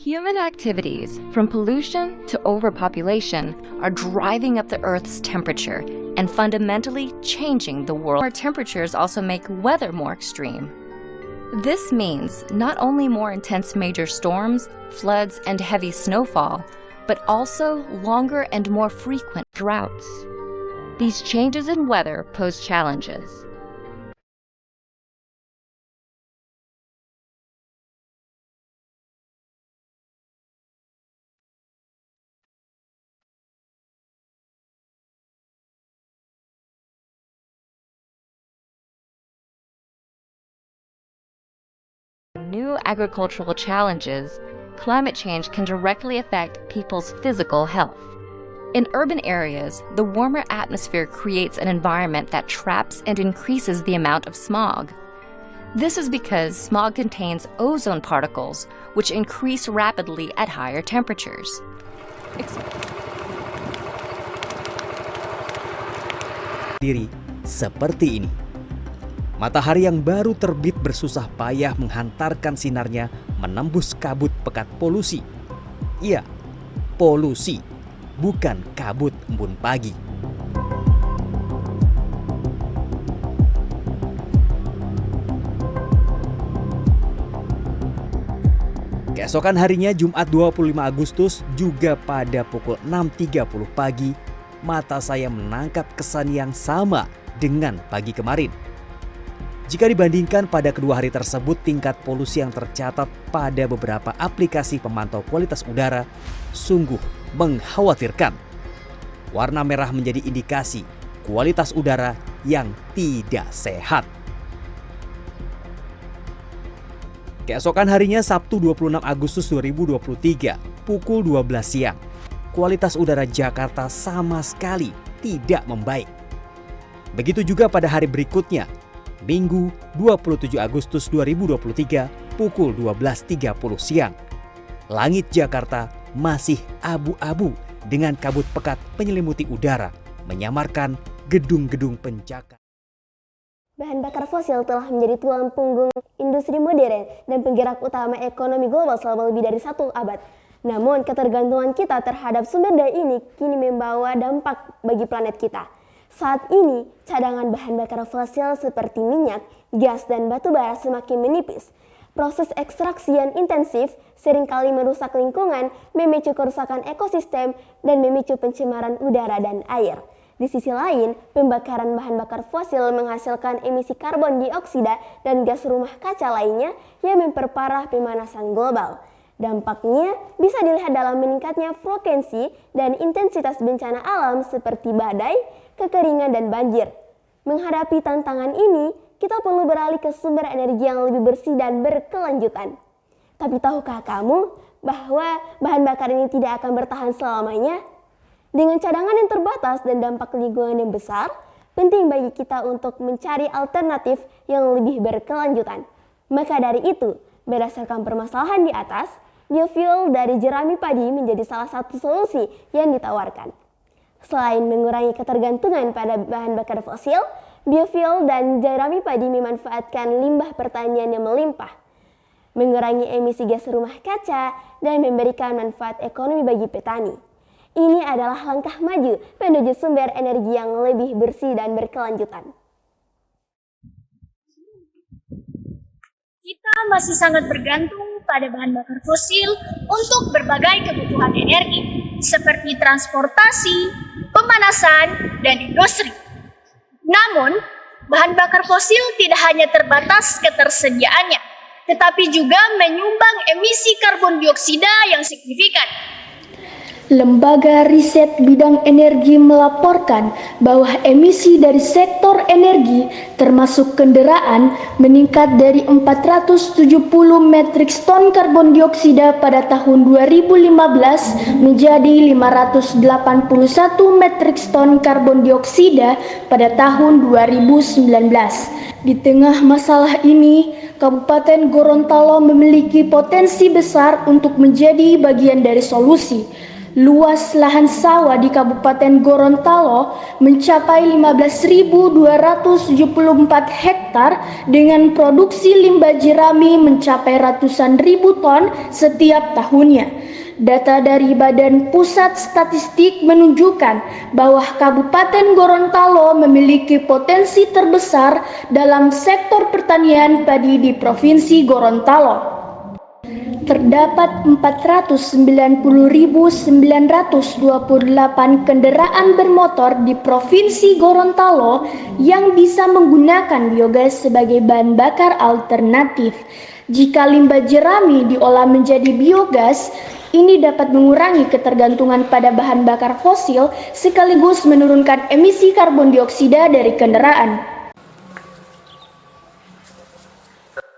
Human activities, from pollution to overpopulation, are driving up the Earth's temperature and fundamentally changing the world. More temperatures also make weather more extreme. This means not only more intense major storms, floods, and heavy snowfall, but also longer and more frequent droughts. These changes in weather pose challenges. New agricultural challenges, climate change can directly affect people's physical health. In urban areas, the warmer atmosphere creates an environment that traps and increases the amount of smog. This is because smog contains ozone particles, which increase rapidly at higher temperatures. Diri seperti ini. Matahari yang baru terbit bersusah payah menghantarkan sinarnya menembus kabut pekat polusi. Iya, polusi, bukan kabut embun pagi. Keesokan harinya Jumat 25 Agustus juga pada pukul 6.30 pagi, mata saya menangkap kesan yang sama dengan pagi kemarin. Jika dibandingkan pada kedua hari tersebut, tingkat polusi yang tercatat pada beberapa aplikasi pemantau kualitas udara sungguh mengkhawatirkan. Warna merah menjadi indikasi kualitas udara yang tidak sehat. Keesokan harinya Sabtu 26 Agustus 2023 pukul 12 siang, kualitas udara Jakarta sama sekali tidak membaik. Begitu juga pada hari berikutnya, Minggu 27 Agustus 2023 pukul 12.30 siang. Langit Jakarta masih abu-abu dengan kabut pekat penyelimuti udara, menyamarkan gedung-gedung pencakar. Bahan bakar fosil telah menjadi tulang punggung industri modern dan penggerak utama ekonomi global selama lebih dari 1 abad. Namun, ketergantungan kita terhadap sumber daya ini kini membawa dampak bagi planet kita. Saat ini, cadangan bahan bakar fosil seperti minyak, gas, dan batu bara semakin menipis. Proses ekstraksi yang intensif seringkali merusak lingkungan, memicu kerusakan ekosistem, dan memicu pencemaran udara dan air. Di sisi lain, pembakaran bahan bakar fosil menghasilkan emisi karbon dioksida dan gas rumah kaca lainnya yang memperparah pemanasan global. Dampaknya bisa dilihat dalam meningkatnya frekuensi dan intensitas bencana alam seperti badai, kekeringan, dan banjir. Menghadapi tantangan ini, kita perlu beralih ke sumber energi yang lebih bersih dan berkelanjutan. Tapi tahukah kamu bahwa bahan bakar ini tidak akan bertahan selamanya? Dengan cadangan yang terbatas dan dampak lingkungan yang besar, penting bagi kita untuk mencari alternatif yang lebih berkelanjutan. Maka dari itu, berdasarkan permasalahan di atas, biofuel dari jerami padi menjadi salah satu solusi yang ditawarkan. Selain mengurangi ketergantungan pada bahan bakar fosil, biofuel dan jerami padi memanfaatkan limbah pertanian yang melimpah, mengurangi emisi gas rumah kaca, dan memberikan manfaat ekonomi bagi petani. Ini adalah langkah maju menuju sumber energi yang lebih bersih dan berkelanjutan. Kita masih sangat bergantung pada bahan bakar fosil untuk berbagai kebutuhan energi, seperti transportasi, pemanasan, dan industri. Namun, bahan bakar fosil tidak hanya terbatas ketersediaannya, tetapi juga menyumbang emisi karbon dioksida yang signifikan. Lembaga Riset Bidang Energi melaporkan bahwa emisi dari sektor energi termasuk kendaraan meningkat dari 470 metrik ton karbon dioksida pada tahun 2015 menjadi 581 metrik ton karbon dioksida pada tahun 2019. Di tengah masalah ini, Kabupaten Gorontalo memiliki potensi besar untuk menjadi bagian dari solusi. luas lahan sawah di Kabupaten Gorontalo mencapai 15.274 hektar dengan produksi limbah jerami mencapai ratusan ribu ton setiap tahunnya. Data dari Badan Pusat Statistik menunjukkan bahwa Kabupaten Gorontalo memiliki potensi terbesar dalam sektor pertanian padi di Provinsi Gorontalo. Terdapat 490.928 kendaraan bermotor di Provinsi Gorontalo yang bisa menggunakan biogas sebagai bahan bakar alternatif. Jika limbah jerami diolah menjadi biogas, ini dapat mengurangi ketergantungan pada bahan bakar fosil sekaligus menurunkan emisi karbon dioksida dari kendaraan.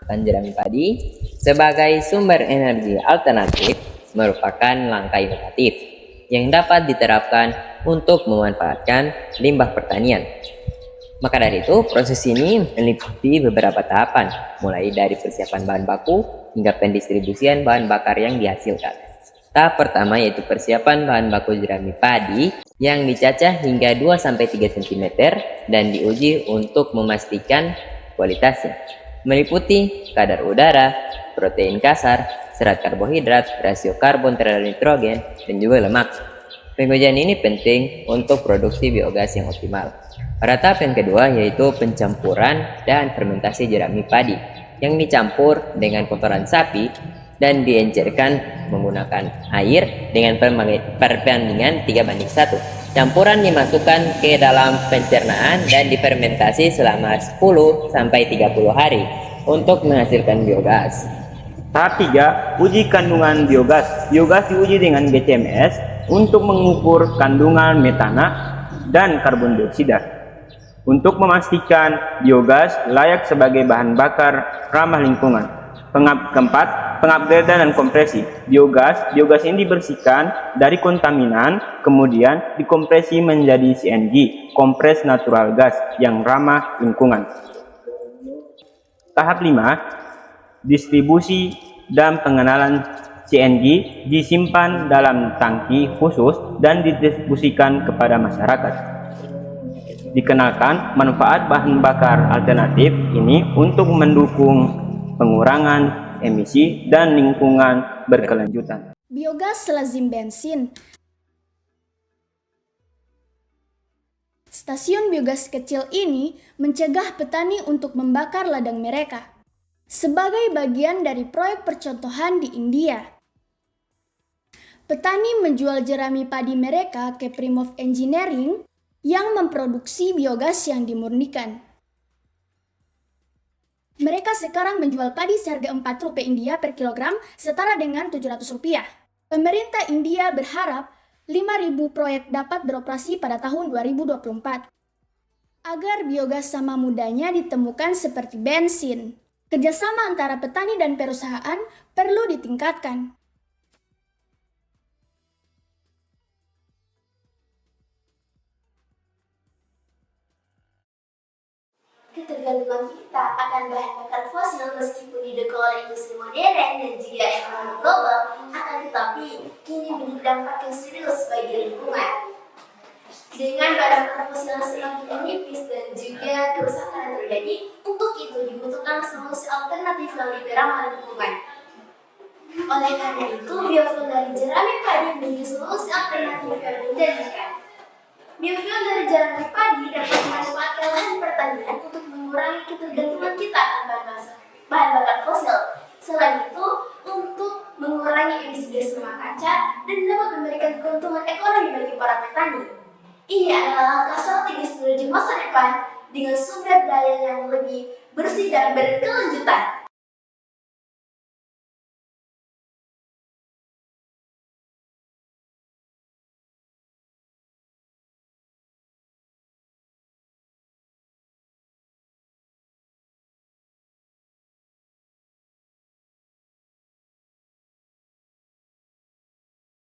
Jerami padi sebagai sumber energi alternatif merupakan langkah inovatif yang dapat diterapkan untuk memanfaatkan limbah pertanian. Maka dari itu, proses ini meliputi beberapa tahapan, mulai dari persiapan bahan baku hingga pendistribusian bahan bakar yang dihasilkan. Tahap pertama yaitu persiapan bahan baku jerami padi yang dicacah hingga 2-3 cm dan diuji untuk memastikan kualitasnya. Meliputi kadar udara, protein kasar, serat karbohidrat, rasio karbon terhadap nitrogen, dan juga lemak. Pengujian ini penting untuk produksi biogas yang optimal. Pada tahap yang kedua yaitu pencampuran dan fermentasi jerami padi yang dicampur dengan kotoran sapi dan diencerkan menggunakan air dengan perbandingan 3:1. Campuran dimasukkan ke dalam pencernaan dan difermentasi selama 10-30 hari untuk menghasilkan biogas. Tahap 3, uji kandungan biogas. Biogas diuji dengan GCMS untuk mengukur kandungan metana dan karbon dioksida. Untuk memastikan biogas layak sebagai bahan bakar ramah lingkungan. Keempat, pengupgradean dan kompresi. Biogas ini dibersihkan dari kontaminan, kemudian dikompresi menjadi CNG, kompres natural gas yang ramah lingkungan. Tahap 5, distribusi dan pengenalan CNG disimpan dalam tangki khusus dan didistribusikan kepada masyarakat. Dikenalkan manfaat bahan bakar alternatif ini untuk mendukung pengurangan emisi dan lingkungan berkelanjutan. Biogas lazim bensin. Stasiun biogas kecil ini mencegah petani untuk membakar ladang mereka. Sebagai bagian dari proyek percontohan di India, petani menjual jerami padi mereka ke Primov Engineering yang memproduksi biogas yang dimurnikan. Mereka sekarang menjual padi seharga Rp4 India per kilogram, setara dengan Rp700. Pemerintah India berharap 5.000 proyek dapat beroperasi pada tahun 2024. Agar biogas sama mudahnya ditemukan seperti bensin, kerjasama antara petani dan perusahaan perlu ditingkatkan. Ketergantungan kita akan bahan bakar fosil meskipun didukung oleh industri modern dan juga ekonomi global, akan tetapi kini menjadi dampak yang serius bagi lingkungan. Dengan bahan bakar fosil yang semakin menipis dan juga kerusakan yang terjadi, untuk itu dibutuhkan solusi alternatif yang lebih ramah lingkungan. Oleh karena itu, biofuel dari jerami padi menjadi solusi alternatif yang menjanjikan. Biofuel dari jerami padi dapat memanfaatkan lahan pertanian untuk mengurangi ketergantungan kita akan bahan bakar fosil. Selain itu, untuk mengurangi emisi gas rumah kaca dan dapat memberikan keuntungan ekonomi bagi para petani. Ini adalah langkah strategis menuju masa depan dengan sumber daya yang lebih bersih dan berkelanjutan.